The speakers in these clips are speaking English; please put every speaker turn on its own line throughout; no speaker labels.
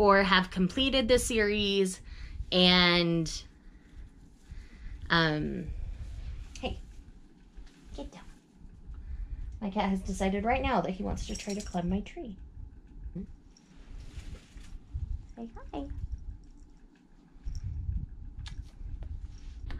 or have completed the series. And hey, get down. My cat has decided right now that he wants to try to climb my tree. Say hi.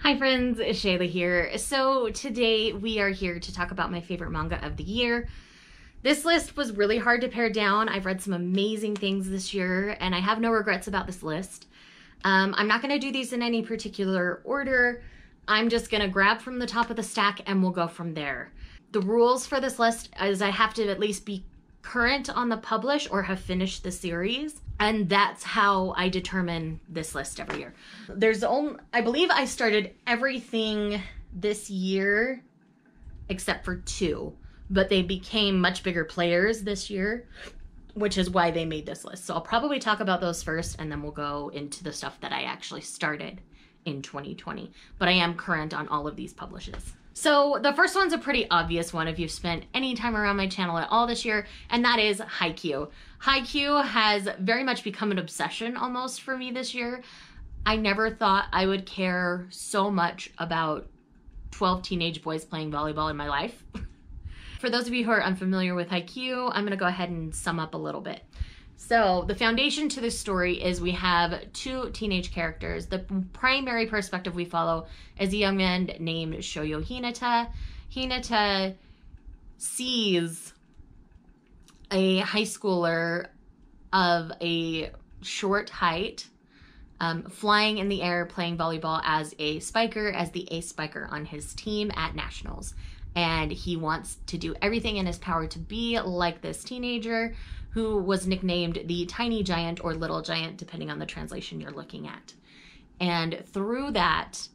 Hi friends, it's Shayla here. So today we are here to talk about my favorite manga of the year. This list was really hard to pare down. I've read some amazing things this year and I have no regrets about this list. I'm not going to do these in any particular order. I'm just going to grab from the top of the stack and we'll go from there. The rules for this list is I have to at least be current on the publish or have finished the series. And that's how I determine this list every year. I believe I started everything this year except for 2, but they became much bigger players this year, which is why they made this list. So I'll probably talk about those first and then we'll go into the stuff that I actually started in 2020. But I am current on all of these publishes. So the first one's a pretty obvious one if you've spent any time around my channel at all this year, and that is Haikyuu. Haikyuu has very much become an obsession almost for me this year. I never thought I would care so much about 12 teenage boys playing volleyball in my life. For those of you who are unfamiliar with Haikyuu, I'm going to go ahead and sum up a little bit. So the foundation to this story is we have 2 teenage characters. The primary perspective we follow is a young man named Shoyo Hinata. Hinata sees a high schooler of a short height flying in the air playing volleyball as the ace spiker on his team at nationals. And he wants to do everything in his power to be like this teenager who was nicknamed the Tiny Giant or Little Giant, depending on the translation you're looking at. And through that,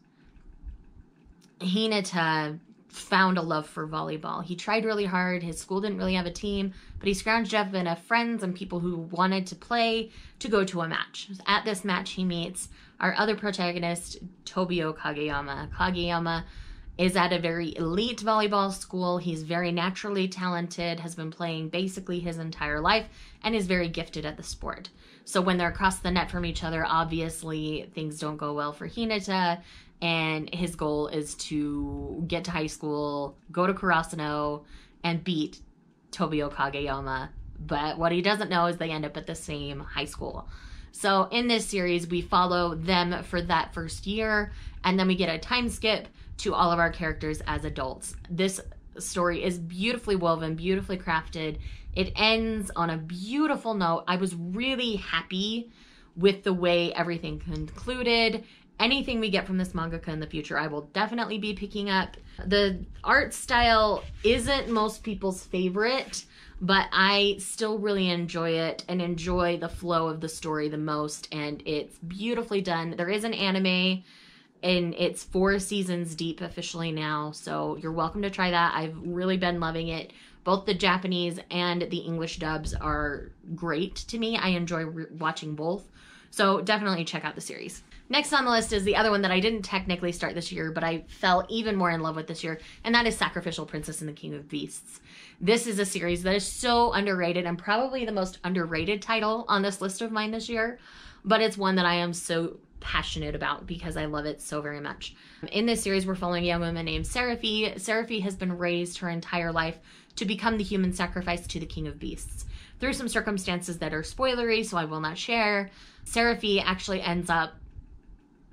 Hinata found a love for volleyball. He tried really hard. His school didn't really have a team, but he scrounged up enough friends and people who wanted to play to go to a match. At this match, he meets our other protagonist, Tobio Kageyama. Kageyama is at a very elite volleyball school. He's very naturally talented, has been playing basically his entire life, and is very gifted at the sport. So when they're across the net from each other, obviously things don't go well for Hinata, and his goal is to get to high school, go to Kurasuno, and beat Tobio Kageyama. But what he doesn't know is they end up at the same high school. So in this series, we follow them for that first year, and then we get a time skip to all of our characters as adults. This story is beautifully woven, beautifully crafted. It ends on a beautiful note. I was really happy with the way everything concluded. Anything we get from this mangaka in the future, I will definitely be picking up. The art style isn't most people's favorite, but I still really enjoy it and enjoy the flow of the story the most, and it's beautifully done. There is an anime, and it's 4 seasons deep officially now, so you're welcome to try that. I've really been loving it. Both the Japanese and the English dubs are great to me. I enjoy watching both, so definitely check out the series. Next on the list is the other one that I didn't technically start this year, but I fell even more in love with this year, and that is Sacrificial Princess and the King of Beasts. This is a series that is so underrated and probably the most underrated title on this list of mine this year, but it's one that I am so passionate about because I love it so very much. In this series, we're following a young woman named Seraphi. Seraphi has been raised her entire life to become the human sacrifice to the King of Beasts. Through some circumstances that are spoilery, so I will not share, Seraphi actually ends up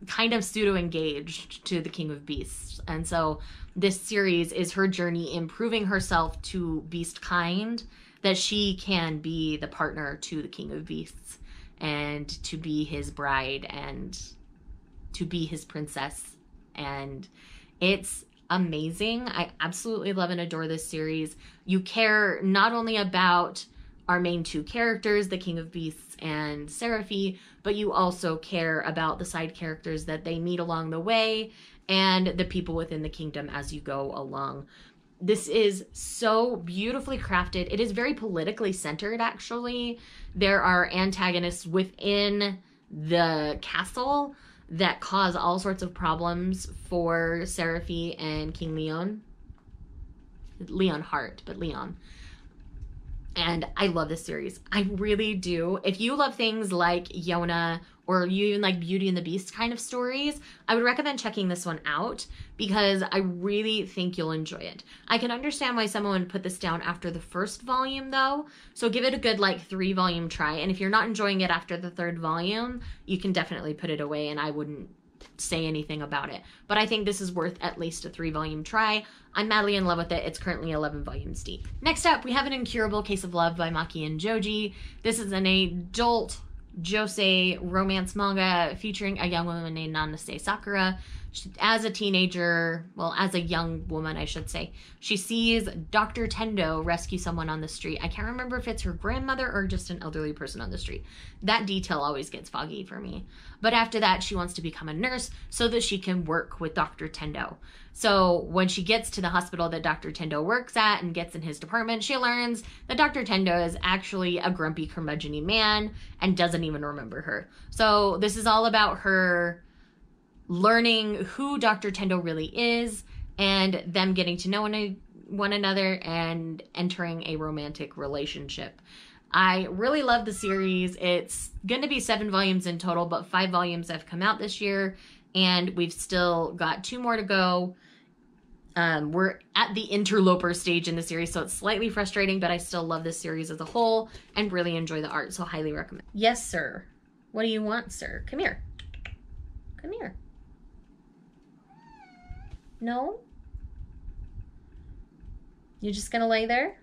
kind of pseudo-engaged to the King of Beasts. And so this series is her journey in proving herself to beast kind, that she can be the partner to the King of Beasts, and to be his bride and to be his princess. And it's amazing. I absolutely love and adore this series. You care not only about our main 2 characters, the King of Beasts and Seraphi, but you also care about the side characters that they meet along the way and the people within the kingdom as you go along. This is so beautifully crafted. It is very politically centered, actually. There are antagonists within the castle that cause all sorts of problems for Seraphi and King Leon. Leonhart, but Leon. And I love this series. I really do. If you love things like Yona or you even like Beauty and the Beast kind of stories, I would recommend checking this one out because I really think you'll enjoy it. I can understand why someone would put this down after the first volume though. So give it a good like 3-volume try. And if you're not enjoying it after the 3rd volume, you can definitely put it away and I wouldn't say anything about it. But I think this is worth at least a 3-volume try. I'm madly in love with it. It's currently 11 volumes deep. Next up, we have An Incurable Case of Love by Maki and Joji. This is an adult josei romance manga featuring a young woman named Nanase Sakura. As a teenager, well, as a young woman, I should say, she sees Dr. Tendo rescue someone on the street. I can't remember if it's her grandmother or just an elderly person on the street. That detail always gets foggy for me. But after that, she wants to become a nurse so that she can work with Dr. Tendo. So when she gets to the hospital that Dr. Tendo works at and gets in his department, she learns that Dr. Tendo is actually a grumpy curmudgeon-y man and doesn't even remember her. So this is all about her learning who Dr. Tendo really is and them getting to know one another and entering a romantic relationship. I really love the series. It's going to be 7 volumes in total, but 5 volumes have come out this year and we've still got 2 more to go. We're at the interloper stage in the series, so it's slightly frustrating, but I still love this series as a whole and really enjoy the art, so highly recommend. Yes, sir. What do you want, sir? Come here. Come here. No? You're just gonna lay there?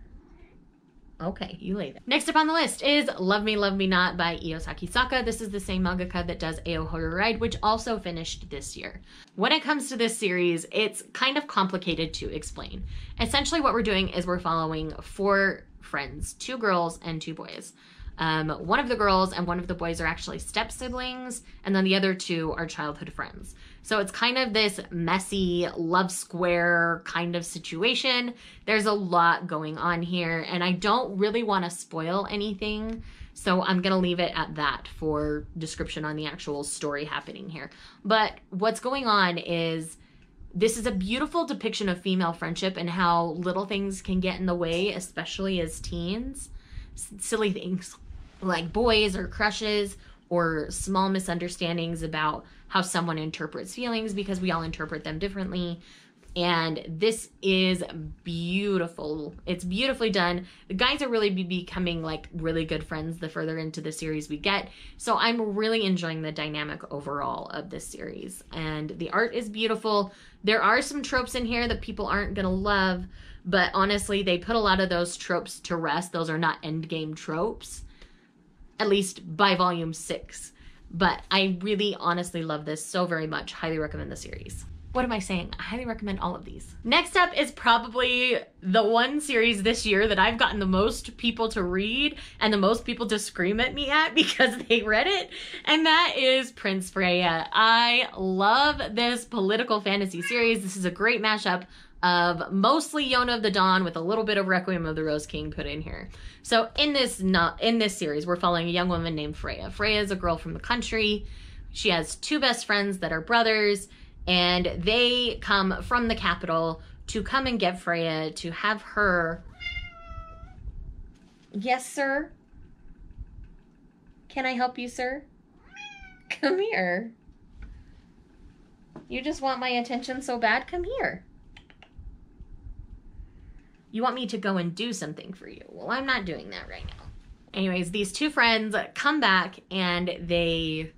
Okay, you lay there. Next up on the list is Love Me, Love Me Not by Iyosaki Saka. This is the same mangaka that does Ao Horror Ride, which also finished this year. When it comes to this series, it's kind of complicated to explain. Essentially what we're doing is we're following 4 friends, 2 girls and 2 boys. One of the girls and one of the boys are actually step siblings, and then the other 2 are childhood friends. So it's kind of this messy love square kind of situation. There's a lot going on here, and I don't really want to spoil anything, so I'm going to leave it at that for description on the actual story happening here. But what's going on is this is a beautiful depiction of female friendship and how little things can get in the way, especially as teens. Silly things like boys or crushes or small misunderstandings about how someone interprets feelings because we all interpret them differently. And this is beautiful. It's beautifully done. The guys are really becoming like really good friends the further into the series we get. So I'm really enjoying the dynamic overall of this series. And the art is beautiful. There are some tropes in here that people aren't going to love, but honestly, they put a lot of those tropes to rest. Those are not endgame tropes, at least by volume 6. But I really honestly love this so very much. Highly recommend the series. What am I saying? I highly recommend all of these. Next up is probably the one series this year that I've gotten the most people to read and the most people to scream at me at because they read it, and that is Prince Freya. I love this political fantasy series. This is a great mashup of mostly Yona of the Dawn with a little bit of Requiem of the Rose King put in here. So in this series, we're following a young woman named Freya. Freya is a girl from the country. She has 2 best friends that are brothers, and they come from the capital to come and get Freya to have her... Yes, sir? Can I help you, sir? Come here. You just want my attention so bad? Come here. You want me to go and do something for you. Well, I'm not doing that right now. Anyways, these 2 friends come back and they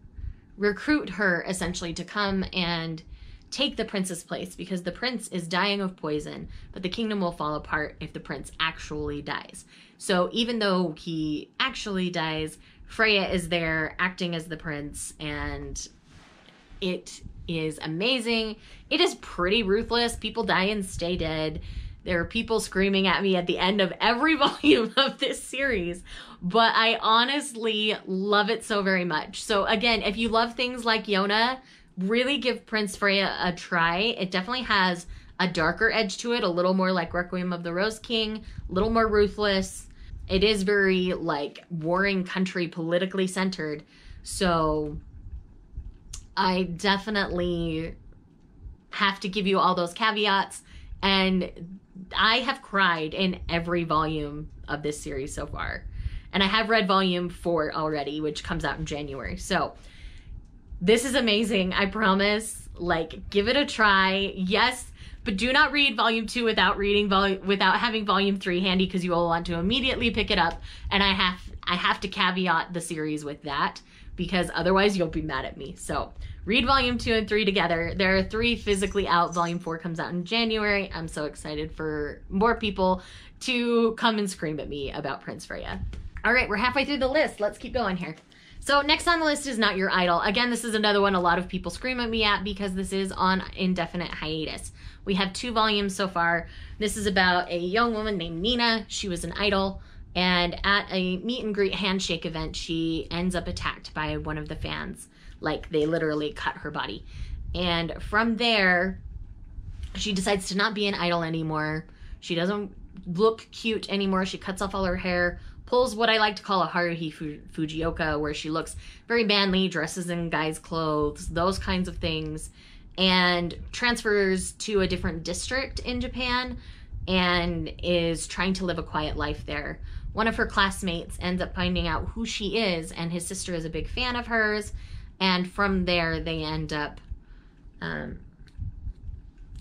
recruit her essentially to come and take the prince's place because the prince is dying of poison, but the kingdom will fall apart if the prince actually dies. So even though he actually dies, Freya is there acting as the prince, and it is amazing. It is pretty ruthless. People die and stay dead. There are people screaming at me at the end of every volume of this series, but I honestly love it so very much. So again, if you love things like Yona, really give Prince Freya a try. It definitely has a darker edge to it, a little more like Requiem of the Rose King, a little more ruthless. It is very like warring country, politically centered. So I definitely have to give you all those caveats. And I have cried in every volume of this series so far. And I have read volume 4 already, which comes out in January. So this is amazing. I promise. Like, give it a try. Yes, but do not read volume 2 without having volume 3 handy, because you will want to immediately pick it up. And I have to caveat the series with that, because otherwise you'll be mad at me. So read volume 2 and 3 together. There are 3 physically out. Volume 4 comes out in January. I'm so excited for more people to come and scream at me about Prince Freya. All right, we're halfway through the list. Let's keep going here. So next on the list is Not Your Idol. Again, this is another one a lot of people scream at me at because this is on indefinite hiatus. We have 2 volumes so far. This is about a young woman named Nina. She was an idol, and at a meet and greet handshake event, she ends up attacked by one of the fans. Like, they literally cut her body. And from there, she decides to not be an idol anymore. She doesn't look cute anymore. She cuts off all her hair, pulls what I like to call a Haruhi Fujioka, where she looks very manly, dresses in guys' clothes, those kinds of things, and transfers to a different district in Japan and is trying to live a quiet life there. One of her classmates ends up finding out who she is, and his sister is a big fan of hers, and from there they end up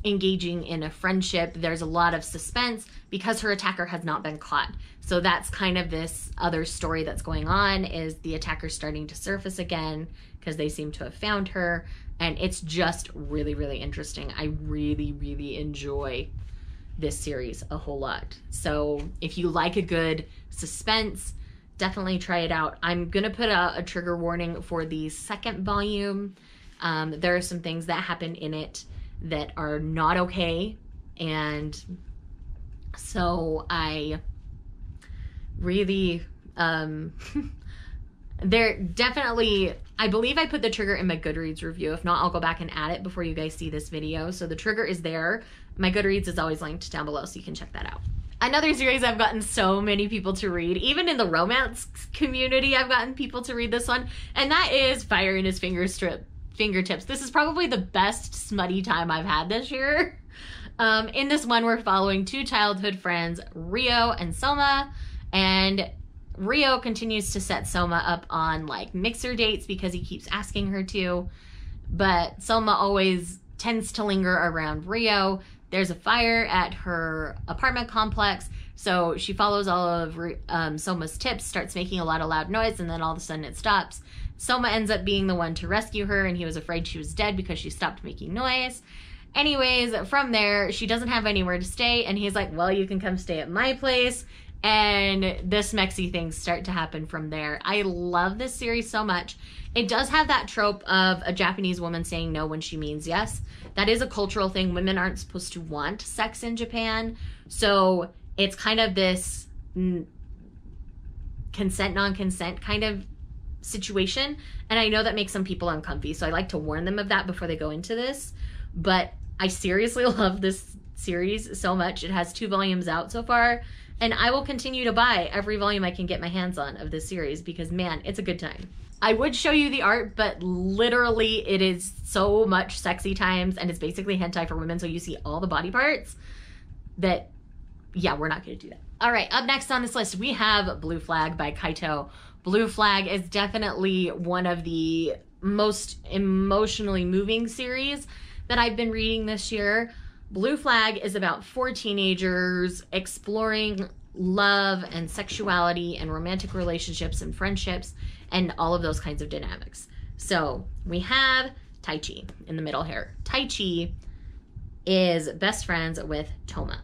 engaging in a friendship. There's a lot of suspense because her attacker has not been caught. So that's kind of this other story that's going on, is the attacker starting to surface again because they seem to have found her. And it's just really, really interesting. I really, really enjoy this series a whole lot. So if you like a good suspense, definitely try it out. I'm going to put out a trigger warning for the 2nd volume. There are some things that happen in it that are not okay, and so I really they're definitely, I believe I put the trigger in my Goodreads review. If not, I'll go back and add it before you guys see this video. So the trigger is there. My Goodreads is always linked down below, so you can check that out. Another series I've gotten so many people to read, even in the romance community, I've gotten people to read this one, and that is Fire in His Fingertips. This is probably the best smutty time I've had this year. In this one, we're following 2 childhood friends, Rio and Soma, and Rio continues to set Soma up on like mixer dates because he keeps asking her to, but Soma always tends to linger around Rio. There's a fire at her apartment complex, so she follows all of Soma's tips, starts making a lot of loud noise, and then all of a sudden it stops. Soma ends up being the one to rescue her, and he was afraid she was dead because she stopped making noise. Anyways, from there, she doesn't have anywhere to stay, and he's like, well, you can come stay at my place. And the smexy things start to happen from there. I love this series so much. It does have that trope of a Japanese woman saying no when she means yes. That is a cultural thing. Women aren't supposed to want sex in Japan. So it's kind of this consent, non-consent kind of situation. And I know that makes some people uncomfy. So I like to warn them of that before they go into this. But I seriously love this series so much. It has 2 volumes out so far. And I will continue to buy every volume I can get my hands on of this series because, man, it's a good time. I would show you the art, but literally it is so much sexy times, and it's basically hentai for women, so you see all the body parts that, yeah, we're not going to do that. All right, up next on this list, we have Blue Flag by Kaito. Blue Flag is definitely one of the most emotionally moving series that I've been reading this year. Blue Flag is about 4 teenagers exploring love and sexuality and romantic relationships and friendships and all of those kinds of dynamics. So we have Taichi in the middle here. Taichi is best friends with Toma.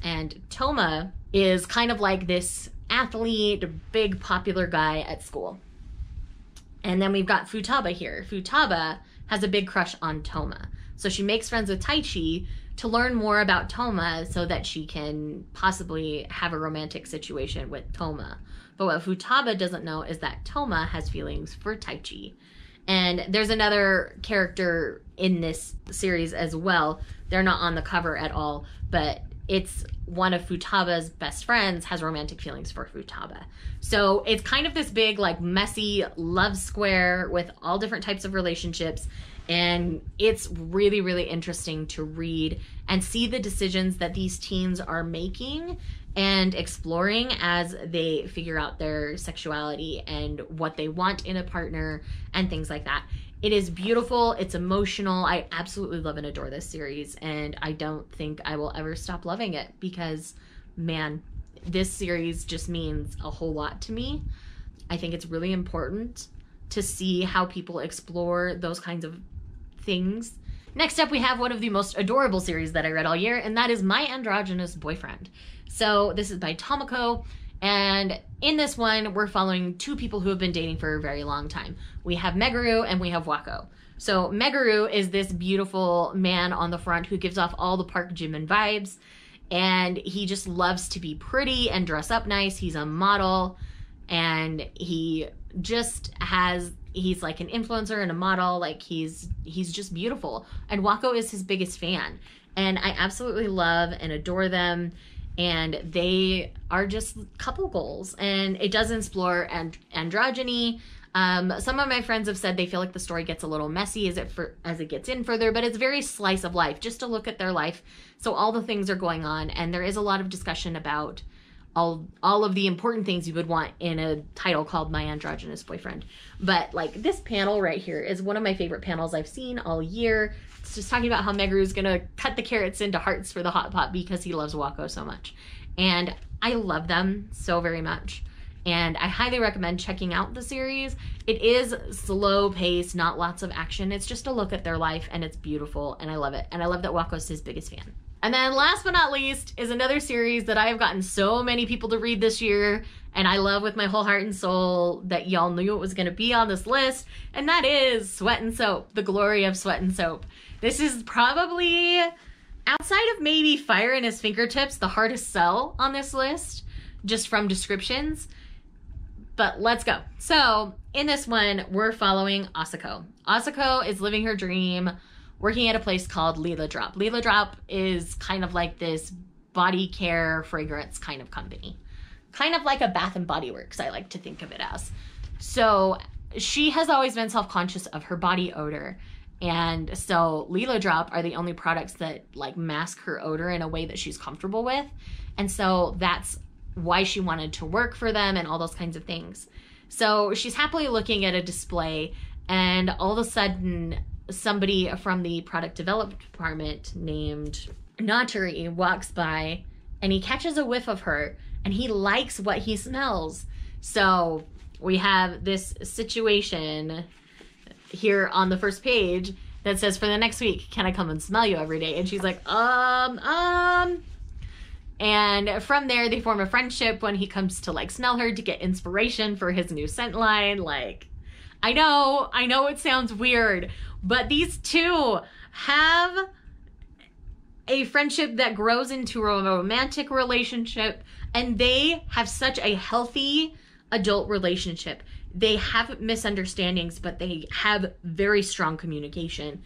And Toma is kind of like this athlete, big popular guy at school. And then we've got Futaba here. Futaba has a big crush on Toma. So she makes friends with Taichi to learn more about Toma so that she can possibly have a romantic situation with Toma. But what Futaba doesn't know is that Toma has feelings for Taichi. And there's another character in this series as well. They're not on the cover at all, but it's one of Futaba's best friends has romantic feelings for Futaba. So it's kind of this big, like, messy love square with all different types of relationships. And it's really, really interesting to read and see the decisions that these teens are making and exploring as they figure out their sexuality and what they want in a partner and things like that. It is beautiful. It's emotional. I absolutely love and adore this series, and I don't think I will ever stop loving it because, man, this series just means a whole lot to me. I think it's really important to see how people explore those kinds of things. Next up, we have one of the most adorable series that I read all year, and that is My Androgynous Boyfriend. So this is by Tomoko, and in this one, we're following two people who have been dating for a very long time. We have Meguru and we have Wako. So Meguru is this beautiful man on the front who gives off all the Park Jimin vibes, and he just loves to be pretty and dress up nice. He's a model, and he just has, he's like an influencer and a model. Like he's just beautiful. And Wako is his biggest fan. And I absolutely love and adore them. And they are just couple goals. And it does explore androgyny. Some of my friends have said they feel like the story gets a little messy as it gets in further, but it's very slice of life, just to look at their life. So all the things are going on, and there is a lot of discussion about all of the important things you would want in a title called My Androgynous Boyfriend. But like this panel right here is one of my favorite panels I've seen all year. It's just talking about how Meguru's gonna cut the carrots into hearts for the hot pot because he loves Wako so much. And I love them so very much. And I highly recommend checking out the series. It is slow paced, not lots of action. It's just a look at their life, and it's beautiful, and I love it. And I love that Wako's his biggest fan. And then last but not least is another series that I have gotten so many people to read this year, and I love with my whole heart and soul that y'all knew it was going to be on this list, and that is Sweat and Soap, The Glory of Sweat and Soap. This is probably, outside of maybe Fire in His Fingertips, the hardest sell on this list, just from descriptions. But let's go. So in this one, we're following Asako. Asako is living her dream, working at a place called Lila Drop. Lila Drop is kind of like this body care fragrance kind of company. Kind of like a Bath and Body Works, I like to think of it as. So she has always been self-conscious of her body odor. And so Lila Drop are the only products that like mask her odor in a way that she's comfortable with. And so that's why she wanted to work for them and all those kinds of things. So she's happily looking at a display, and all of a sudden somebody from the product development department named Natori walks by, and he catches a whiff of her, and he likes what he smells. So we have this situation here on the first page that says, for the next week, can I come and smell you every day? And she's like, And from there, they form a friendship when he comes to like smell her to get inspiration for his new scent line. Like, I know it sounds weird, but these two have a friendship that grows into a romantic relationship, and they have such a healthy adult relationship. They have misunderstandings, but they have very strong communication.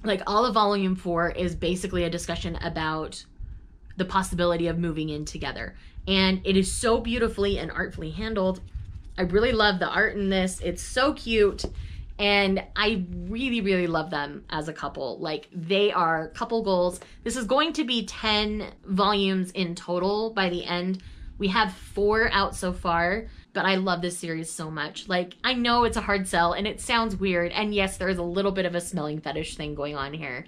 Like all of volume 4 is basically a discussion about the possibility of moving in together. And it is so beautifully and artfully handled. I really love the art in this. It's so cute. And I really, really love them as a couple. Like, they are couple goals. This is going to be 10 volumes in total by the end. We have 4 out so far, but I love this series so much. Like, I know it's a hard sell and it sounds weird. And yes, there is a little bit of a smelling fetish thing going on here.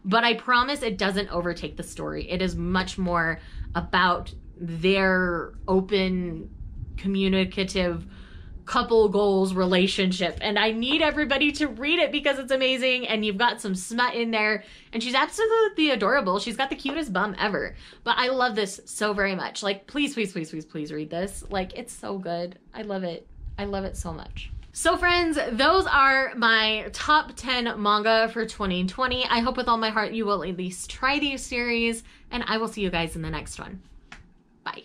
But I promise it doesn't overtake the story. It is much more about their open, communicative couple goals relationship. And I need everybody to read it because it's amazing. And you've got some smut in there. And she's absolutely adorable. She's got the cutest bum ever. But I love this so very much. Like, please, please, please, please, please read this. Like, it's so good. I love it. I love it so much. So friends, those are my top 10 manga for 2020. I hope with all my heart you will at least try these series, and I will see you guys in the next one. Bye.